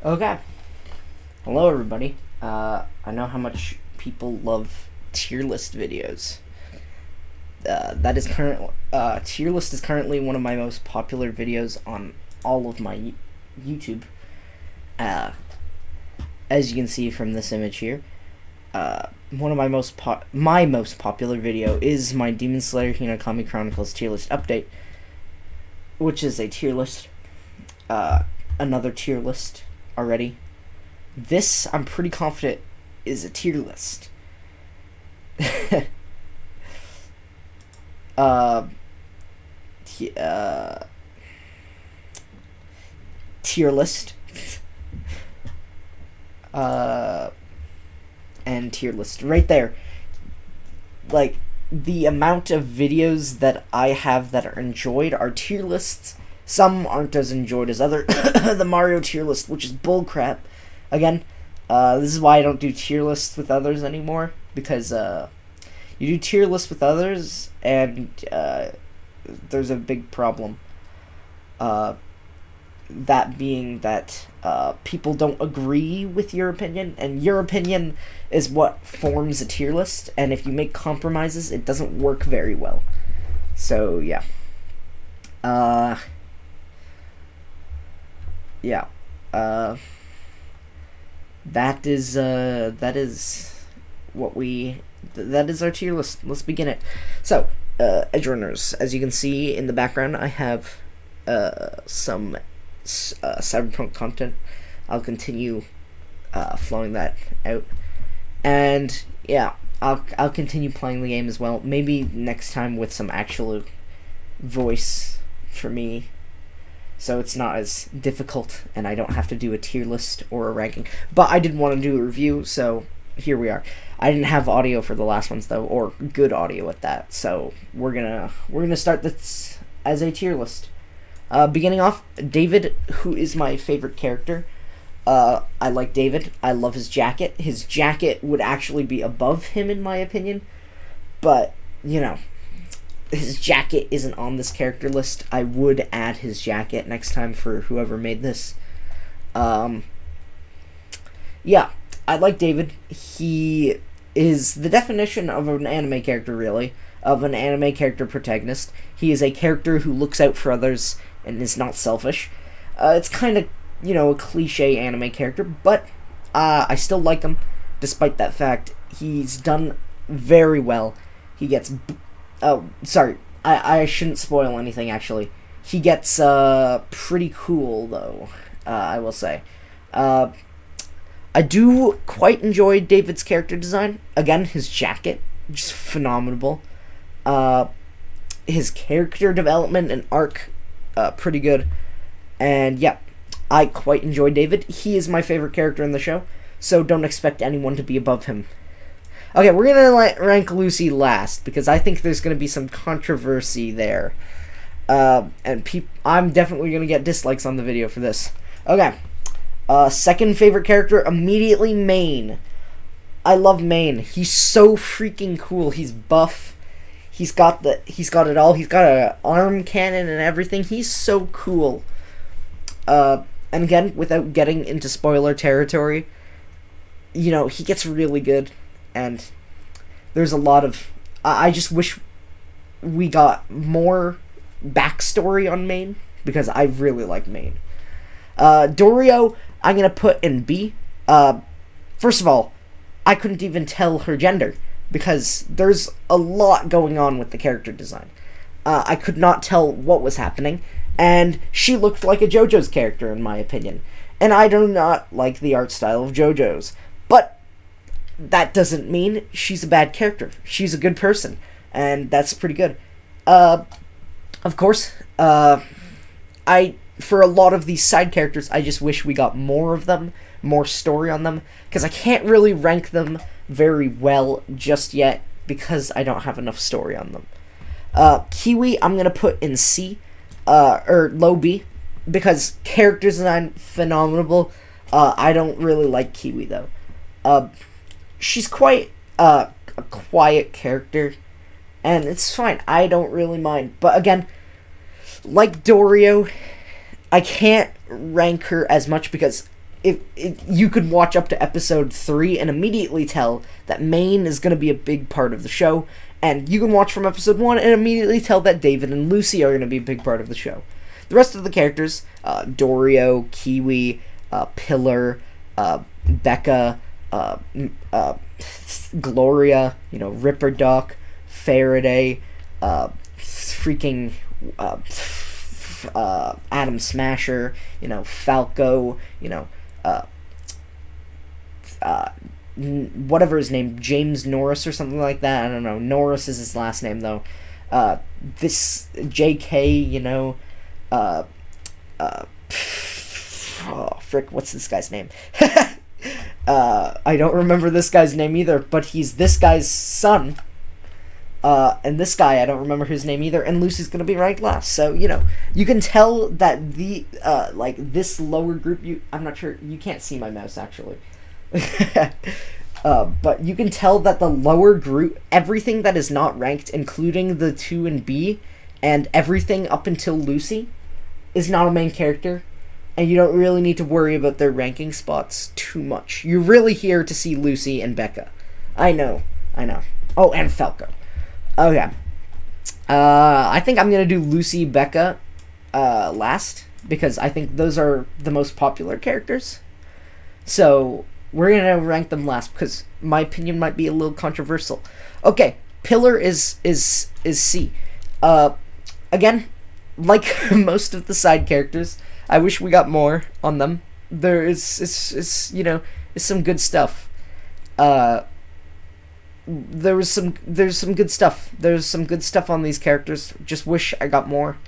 Okay. Hello, everybody. I know how much people love tier list videos. That is current. Tier list is currently one of my most popular videos on all of my YouTube. As you can see from this image here, one of my most popular video is my Demon Slayer Hinokami Chronicles tier list update, which is a tier list. Another tier list already. This, I'm pretty confident, is a tier list. Tier list. And tier list. Right there. Like, the amount of videos that I have that are enjoyed are tier lists. Some aren't as enjoyed as other. The Mario tier list, which is bullcrap. Again, this is why I don't do tier lists with others anymore, because you do tier lists with others, and there's a big problem. That being that people don't agree with your opinion, and your opinion is what forms a tier list, and if you make compromises, it doesn't work very well. So, yeah. That is our tier list. Let's begin it. So, edgerunners. As you can see in the background, I have some Cyberpunk content. I'll continue flowing that out, and yeah, I'll continue playing the game as well. Maybe next time with some actual voice for me, so it's not as difficult, and I don't have to do a tier list or a ranking. But I did want to do a review, so here we are. I didn't have audio for the last ones though, or good audio at that. So we're gonna start this as a tier list. Beginning off, David, who is my favorite character. I like David. I love his jacket. His jacket would actually be above him in my opinion, but you know, his jacket isn't on this character list. I would add his jacket next time for whoever made this. Yeah, I like David. He is the definition of an anime character, really, of an anime character protagonist. He is a character who looks out for others and is not selfish. It's kind of, a cliche anime character, but I still like him, despite that fact. He's done very well. He gets... Oh, sorry. I shouldn't spoil anything, actually. He gets pretty cool, though, I will say. I do quite enjoy David's character design. Again, his jacket, just phenomenal. His character development and arc, pretty good. And yeah, I quite enjoy David. He is my favorite character in the show, so don't expect anyone to be above him. Okay, we're gonna rank Lucy last, because I think there's gonna be some controversy there. And I'm definitely gonna get dislikes on the video for this. Okay. Second favorite character, immediately Main. I love Main. He's so freaking cool. He's buff. He's got it all. He's got an arm cannon and everything. He's so cool. And again, without getting into spoiler territory, he gets really good. And there's a lot of... I just wish we got more backstory on Main, because I really like Main. Dorio, I'm going to put in B. First of all, I couldn't even tell her gender, because there's a lot going on with the character design. I could not tell what was happening, and she looked like a JoJo's character, in my opinion. And I do not like the art style of JoJo's. But that doesn't mean she's a bad character. She's a good person, and that's pretty good. Of course, for a lot of these side characters, I just wish we got more of them, more story on them, because I can't really rank them very well just yet, because I don't have enough story on them. Kiwi, I'm going to put in C, or low B, because character design, phenomenal. I don't really like Kiwi, though. She's quite a quiet character, and it's fine. I don't really mind. But again, like Dorio, I can't rank her as much because you could watch up to episode 3 and immediately tell that Maine is going to be a big part of the show, and you can watch from episode 1 and immediately tell that David and Lucy are going to be a big part of the show. The rest of the characters, Dorio, Kiwi, Pillar, Becca, Gloria, Ripper Doc, Faraday, freaking Adam Smasher, Falco, whatever his name, James Norris or something like that. I don't know. Norris is his last name though. This JK, oh frick, what's this guy's name? I don't remember this guy's name either, but he's this guy's son. And this guy, I don't remember his name either, and Lucy's gonna be ranked last. So, you can tell that the, this lower group, I'm not sure, you can't see my mouse, actually. But you can tell that the lower group, everything that is not ranked, including the 2 and B, and everything up until Lucy, is not a main character, and you don't really need to worry about their ranking spots too much. You're really here to see Lucy and Becca. I know. Oh, and Falco. Okay. I think I'm going to do Lucy, Becca last, because I think those are the most popular characters. So, we're going to rank them last, because my opinion might be a little controversial. Okay, Pillar is C. Again, like most of the side characters, I wish we got more on them. There is some good stuff. There's some good stuff. There's some good stuff on these characters. Just wish I got more.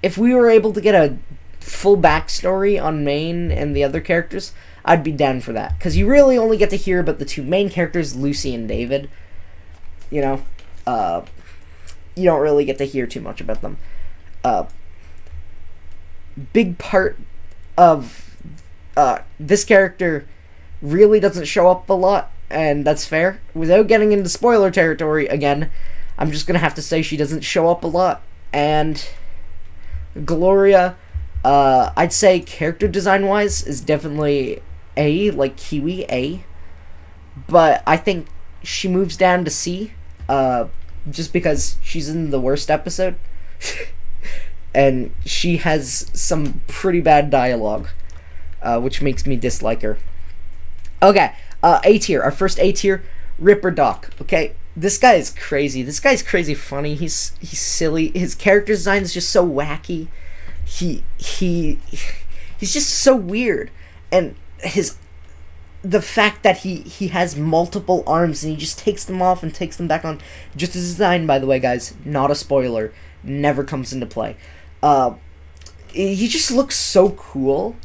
If we were able to get a full backstory on Maine and the other characters, I'd be down for that. Because you really only get to hear about the 2 main characters, Lucy and David. You don't really get to hear too much about them. Big part of this character really doesn't show up a lot, and that's fair. Without getting into spoiler territory again, I'm just gonna have to say she doesn't show up a lot. And Gloria, I'd say character design wise is definitely A, like Kiwi, A. But I think she moves down to C, just because she's in the worst episode. And she has some pretty bad dialogue, which makes me dislike her. Okay, A tier. Our first A tier, Ripper Doc. Okay, this guy is crazy. This guy's crazy funny. He's silly. His character design is just so wacky. He's just so weird, and the fact that he has multiple arms and he just takes them off and takes them back on. Just a design, by the way, guys. Not a spoiler. Never comes into play. He just looks so cool,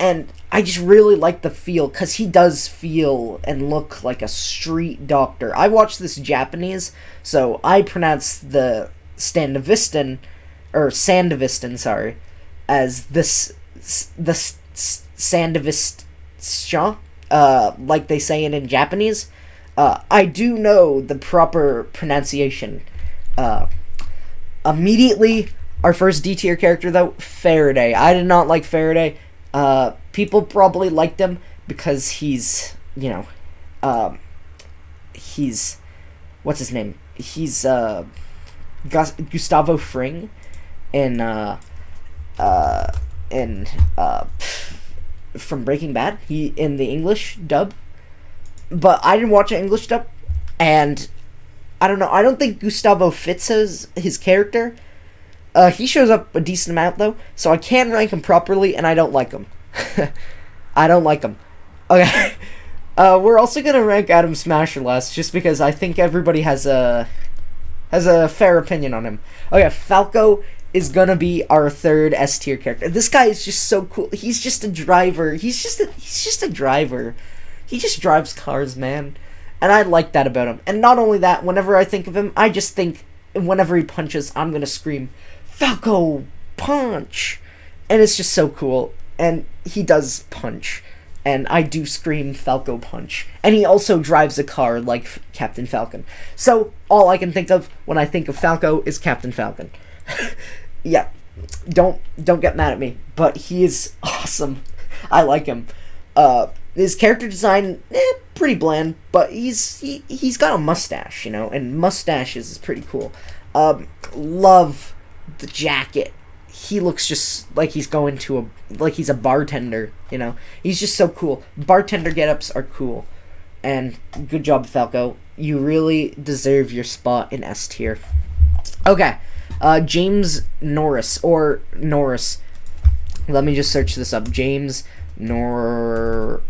and I just really like the feel, because he does feel and look like a street doctor. I watched this Japanese, so I pronounce the Sandevistan, as the Sandevist, like they say it in Japanese. I do know the proper pronunciation. Immediately, our first D tier character though, Faraday. I did not like Faraday. People probably liked him because he's, he's, what's his name? He's Gustavo Fring from Breaking Bad. He in the English dub, but I didn't watch an English dub, and I don't know. I don't think Gustavo fits his character. He shows up a decent amount, though, so I can rank him properly, and I don't like him. I don't like him. Okay. We're also going to rank Adam Smasher last, just because I think everybody has a fair opinion on him. Okay, Falco is going to be our third S tier character. This guy is just so cool. He's just a driver. He's just a driver. He just drives cars, man. And I like that about him. And not only that, whenever I think of him, I just think whenever he punches, I'm going to scream, Falco, punch! And it's just so cool. And he does punch. And I do scream Falco punch. And he also drives a car like Captain Falcon. So, all I can think of when I think of Falco is Captain Falcon. Yeah. Don't get mad at me. But he is awesome. I like him. His character design, pretty bland, but he's got a mustache, and mustaches is pretty cool. Love the jacket. He looks just like he's going to he's a bartender, He's just so cool. Bartender get-ups are cool. And good job, Falco. You really deserve your spot in S tier. Okay. James Norris, or Norris. Let me just search this up. James Norris.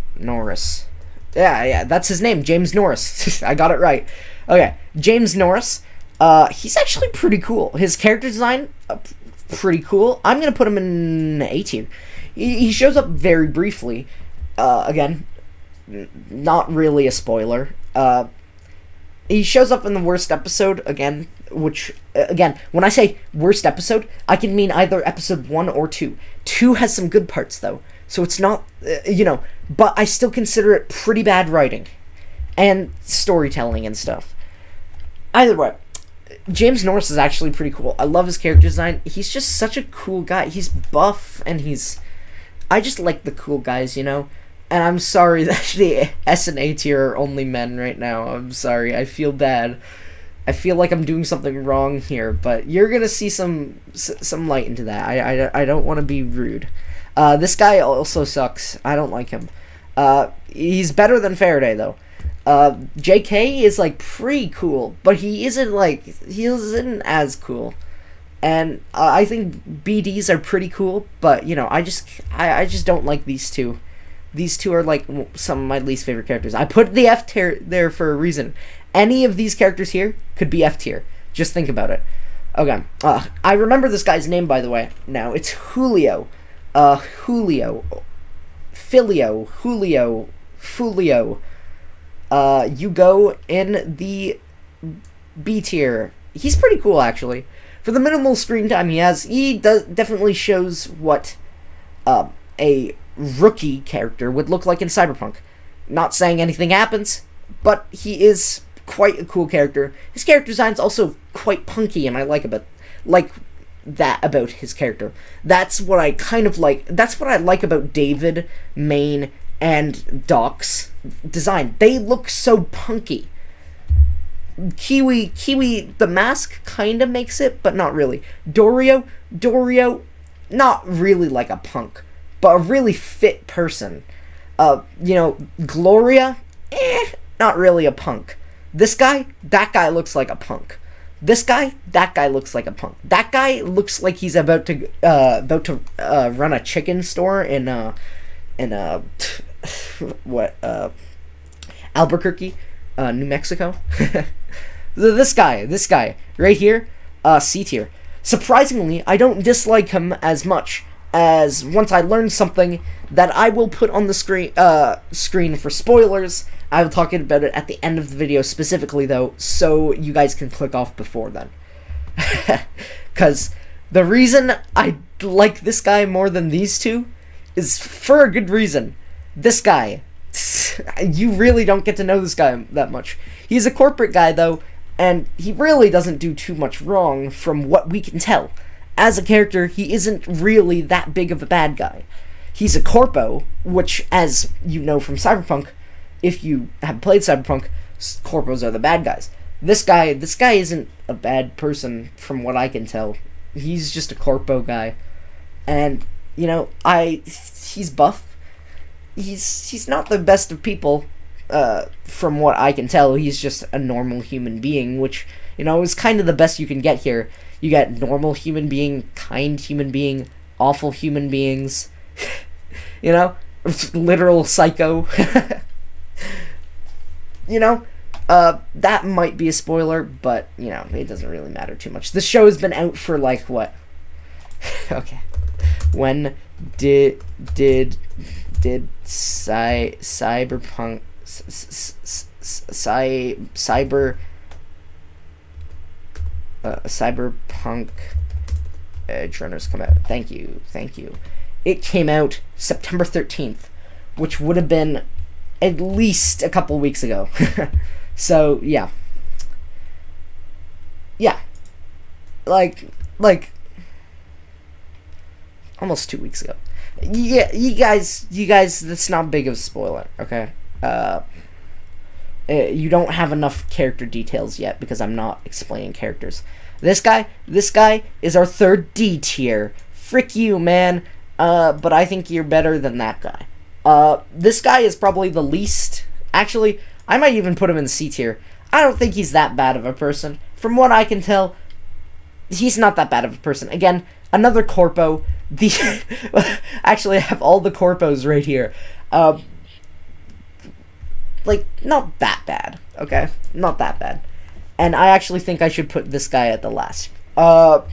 Yeah, that's his name. James Norris. I got it right. Okay. James Norris. He's actually pretty cool. His character design, pretty cool. I'm going to put him in A tier. He shows up very briefly. Again, not really a spoiler. He shows up in the worst episode, again, which, again, when I say worst episode, I can mean either episode 1 or 2. 2 has some good parts, though, so it's not, but I still consider it pretty bad writing, and storytelling and stuff. Either way, James Norris is actually pretty cool. I love his character design. He's just such a cool guy. He's buff, and I just like the cool guys, And I'm sorry that the S and A tier are only men right now. I'm sorry. I feel bad. I feel like I'm doing something wrong here, but you're gonna see some light into that. I don't want to be rude. This guy also sucks. I don't like him. He's better than Faraday though. JK is pretty cool, but he isn't as cool. And I think BDs are pretty cool, but I just don't like these two. These two are some of my least favorite characters. I put the F tier there for a reason. Any of these characters here could be F tier. Just think about it. Okay. I remember this guy's name, by the way. Now, it's Julio. Julio. Fulio. You go in the B tier. He's pretty cool, actually. For the minimal screen time he definitely shows what a rookie character would look like in Cyberpunk. Not saying anything happens, but he is quite a cool character. His character design's also quite punky, and I like that about his character. That's what I kind of like. That's what I like about David, Maine, and Doc's design. They look so punky. Kiwi, the mask kind of makes it, but not really. Dorio, not really like a punk, but a really fit person. Gloria, not really a punk. This guy, that guy looks like a punk. This guy, that guy looks like a punk. That guy looks like he's about to run a chicken store in Albuquerque, New Mexico. This guy right here, C tier. Surprisingly, I don't dislike him as much, as once I learn something that I will put on the screen for spoilers. I will talk about it at the end of the video specifically, though, so you guys can click off before then. Because the reason I like this guy more than these two is for a good reason. This guy, you really don't get to know this guy that much. He's a corporate guy, though, and he really doesn't do too much wrong from what we can tell. As a character, he isn't really that big of a bad guy. He's a corpo, which, as you know from Cyberpunk, if you have played Cyberpunk, corpos are the bad guys. This guy isn't a bad person from what I can tell. He's just a corpo guy. And, he's buff. He's not the best of people, from what I can tell. He's just a normal human being, which, is kind of the best you can get here. You get normal human being, kind human being, awful human beings, literal psycho. That might be a spoiler, but, it doesn't really matter too much. This show has been out for, what? Okay. When did Cyberpunk Cyberpunk edgerunners come out? Thank you. It came out September 13th, which would have been at least a couple weeks ago. So yeah, like almost 2 weeks ago. Yeah, you guys, that's not big of a spoiler, okay? You don't have enough character details yet because I'm not explaining characters. This guy is our third D tier. Frick you, man. But I think you're better than that guy. This guy is probably the least... Actually, I might even put him in C tier. I don't think he's that bad of a person. From what I can tell, he's not that bad of a person. Again, another corpo. Actually, I have all the corpos right here. Like, not that bad, okay? Not that bad. And I actually think I should put this guy at the last. But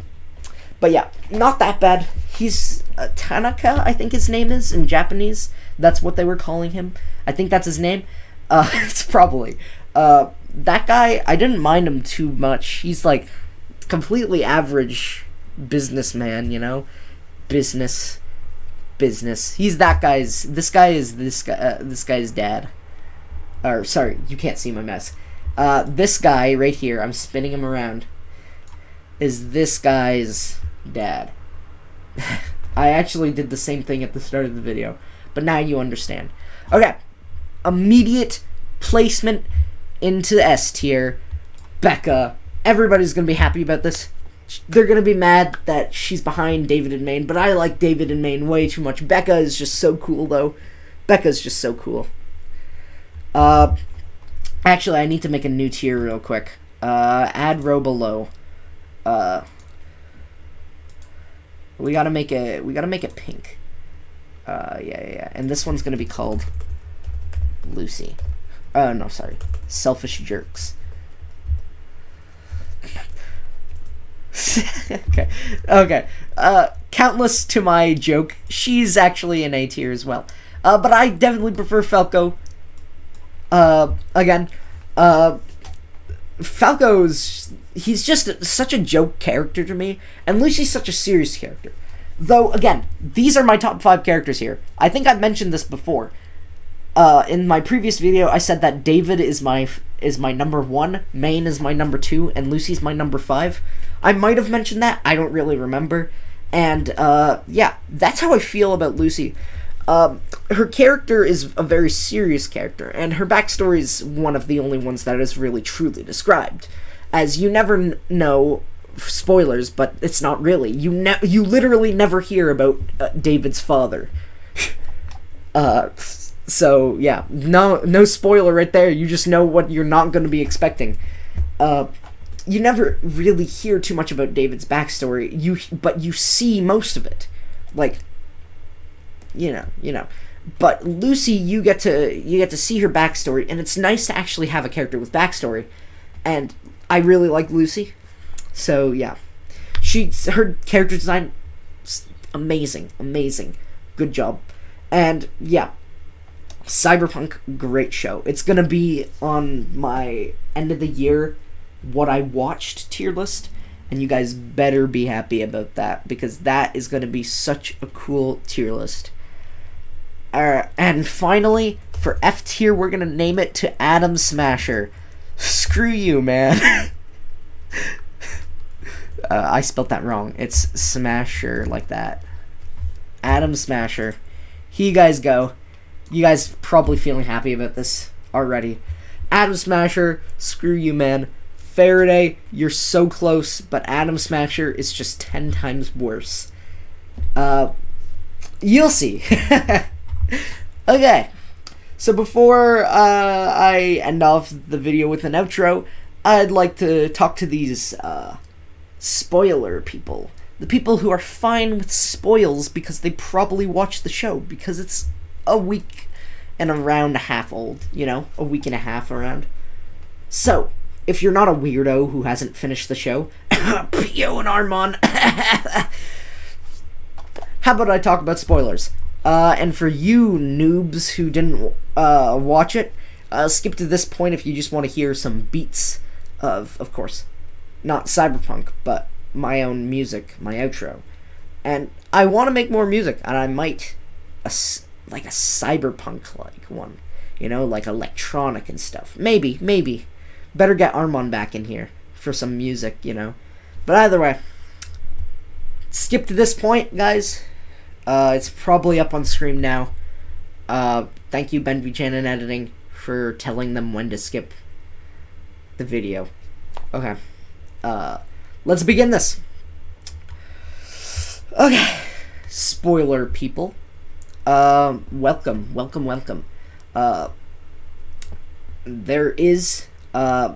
yeah, not that bad. He's Tanaka, I think his name is, in Japanese. That's what they were calling him. I think that's his name. It's probably. That guy, I didn't mind him too much. He's, like, completely average businessman, you know? Business. He's that guy's... This guy's dad. Or, sorry, you can't see my mess. This guy right here, I'm spinning him around, is this guy's dad. I actually did the same thing at the start of the video, but now you understand. Okay, immediate placement into the S tier. Becca. Everybody's going to be happy about this. They're going to be mad that she's behind David and Maine, but I like David and Maine way too much. Becca is just so cool, though. Becca's just so cool. Actually, I need to make a new tier real quick. Add row below. We gotta make it pink. Yeah. And this one's gonna be called Lucy. No, sorry. Selfish Jerks. Okay. Countless to my joke. She's actually an A tier as well. But I definitely prefer Falco. Again, Falco's, he's just such a joke character to me, and Lucy's such a serious character. Though, again, these are my top 5 characters here. I think I've mentioned this before. In my previous video, I said that David is my number 1, Maine is my number 2, and Lucy's my number 5. I might have mentioned that, I don't really remember. And, yeah, that's how I feel about Lucy. Her character is a very serious character, and her backstory is one of the only ones that is really truly described. As you never know, spoilers, but it's not really. You literally never hear about David's father. So yeah, no spoiler right there. You just know what you're not going to be expecting. You never really hear too much about David's backstory. But you see most of it, like. You know, but Lucy, you get to see her backstory, and it's nice to actually have a character with backstory, and I really like Lucy, so yeah, her character design, amazing, good job, and yeah, Cyberpunk, great show. It's gonna be on my end of the year what I watched tier list, and you guys better be happy about that, because that is gonna be such a cool tier list. And finally, for F tier, we're gonna name it to Adam Smasher. Screw you, man. I spelt that wrong. It's Smasher, like that. Adam Smasher. Here you guys go. You guys probably feeling happy about this already. Adam Smasher, screw you, man. Faraday, you're so close, but Adam Smasher is just 10 times worse. You'll see. Okay, so before I end off the video with an outro, I'd like to talk to these spoiler people. The people who are fine with spoils because they probably watch the show, because it's a week and around a half old, you know? A week and a half around. So, if you're not a weirdo who hasn't finished the show, Pio and Armand, how about I talk about spoilers? And for you noobs who didn't watch it, skip to this point if you just want to hear some beats of course, not Cyberpunk, but my own music, my outro. And I want to make more music, and I might, like a Cyberpunk-like one, you know, like electronic and stuff. Maybe. Better get Armand back in here for some music, you know. But either way, skip to this point, guys. It's probably up on screen now. Thank you, Ben Buchanan Editing, for telling them when to skip the video. Okay. Let's begin this. Okay. Spoiler, people. Welcome. There is, a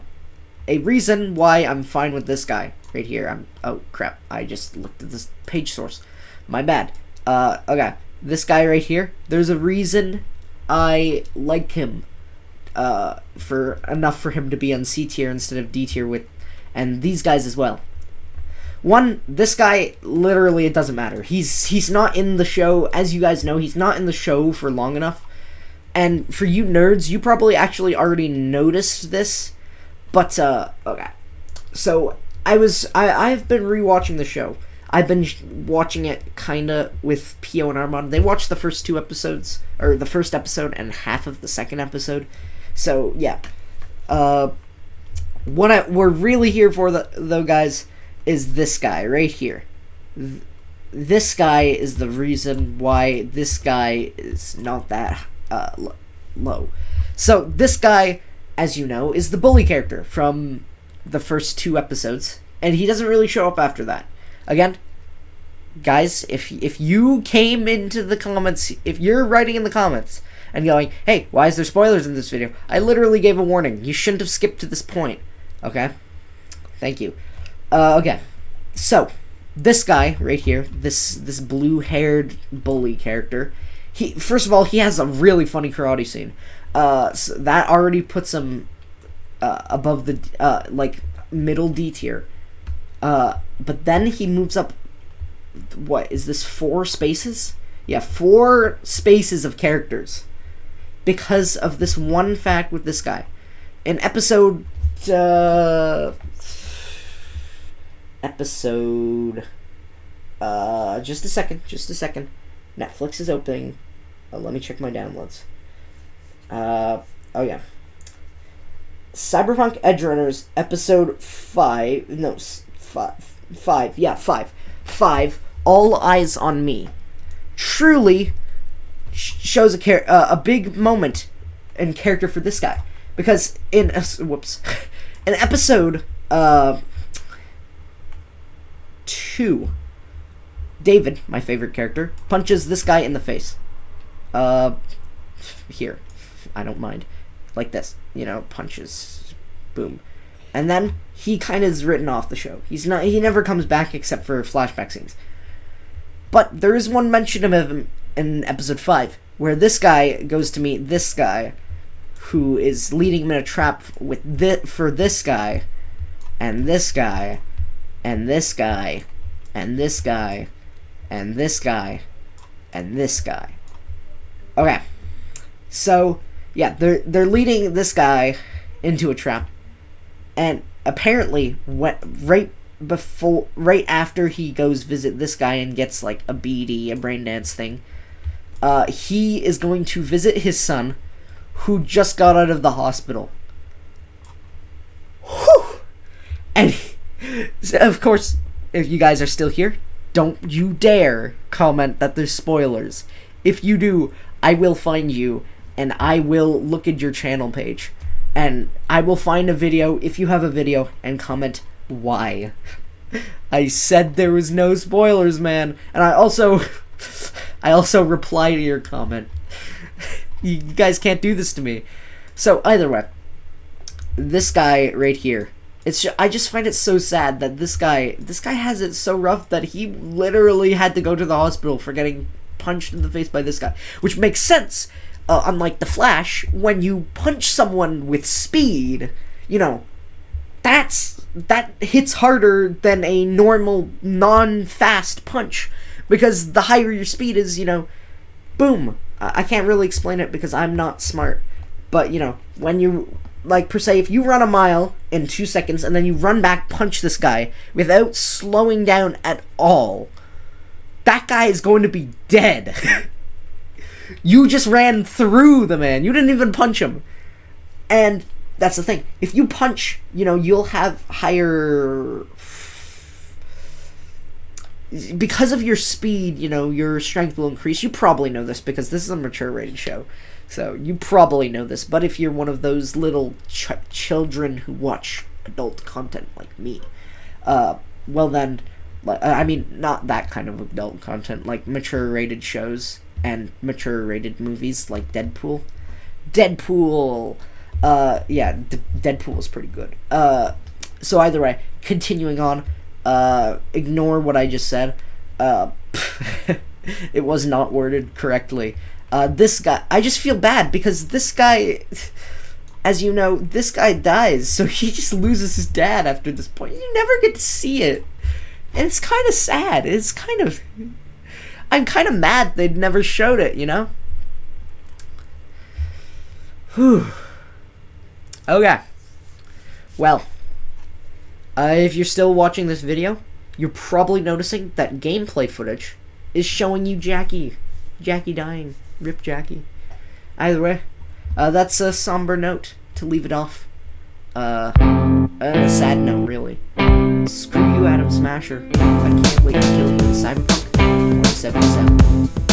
reason why I'm fine with this guy right here. Oh, crap. I just looked at this page source. My bad. Okay. This guy right here, there's a reason I like him, for enough for him to be on C tier instead of D tier and these guys as well. One, this guy, literally, it doesn't matter. He's not in the show, as you guys know, he's not in the show for long enough. And for you nerds, you probably actually already noticed this. But, okay. So, I've been rewatching the show. I've been watching it kinda with Pio and Armand. They watched the first 2 episodes, or the first episode and half of the second episode. So, yeah. What we're really here for, though, guys, is this guy right here. This guy is the reason why this guy is not that low. So this guy, as you know, is the bully character from the first 2 episodes, and he doesn't really show up after that. Again, guys, if you came into the comments, if you're writing in the comments and going, hey, why is there spoilers in this video? I literally gave a warning. You shouldn't have skipped to this point. Okay? Thank you. Okay, so this guy right here, this blue-haired bully character, first of all, he has a really funny karate scene. So that already puts him above the like middle D tier. But then he moves up. What is this? 4 spaces? Yeah, 4 spaces of characters because of this one fact with this guy. In episode. Just a second. Netflix is opening. Let me check my downloads. Oh yeah. Cyberpunk Edgerunners episode 5. No, 5. Yeah, 5. 5. All Eyes on Me. Truly shows a big moment and character for this guy, because in episode 2, David, my favorite character, punches this guy in the face. Here, I don't mind, like this, punches, boom, and then he kind of is written off the show. He never comes back except for flashback scenes. But there is one mention of him in episode 5 where this guy goes to meet this guy, who is leading him in a trap for this guy, and this guy, and this guy, and this guy, and this guy, and this guy. Okay, so yeah, they're leading this guy into a trap, and apparently right after he goes visit this guy and gets like a BD, a brain dance thing, he is going to visit his son, who just got out of the hospital. Whew! And of course, if you guys are still here, don't you dare comment that there's spoilers. If you do, I will find you, and I will look at your channel page, and I will find a video, if you have a video, and comment why. I said there was no spoilers, man. And I also reply to your comment. You guys can't do this to me. So either way, this guy right here, I just find it so sad that this guy has it so rough that he literally had to go to the hospital for getting punched in the face by this guy, which makes sense. Unlike the Flash, when you punch someone with speed, that hits harder than a normal non-fast punch, because the higher your speed is, boom. I can't really explain it because I'm not smart, but when you, like, per se, if you run a mile in 2 seconds and then you run back, punch this guy without slowing down at all, that guy is going to be dead. You just ran through the man. You didn't even punch him. And that's the thing. If you punch, you'll have higher... because of your speed, your strength will increase. You probably know this because this is a mature rated show. So you probably know this. But if you're one of those little children who watch adult content like me, well then, I mean, not that kind of adult content, like mature rated shows and mature rated movies like Deadpool. Yeah, Deadpool is pretty good. So either way, continuing on, ignore what I just said. It was not worded correctly. This guy, I just feel bad because this guy, as you know, this guy dies, so he just loses his dad after this point. You never get to see it. And it's kind of sad. I'm kind of mad they never showed it, Whew. Okay. Well, if you're still watching this video, you're probably noticing that gameplay footage is showing you Jackie dying. Rip Jackie. Either way, that's a somber note to leave it off. A sad note, really. Screw you, Adam Smasher. I can't wait to kill you in Cyberpunk 2077.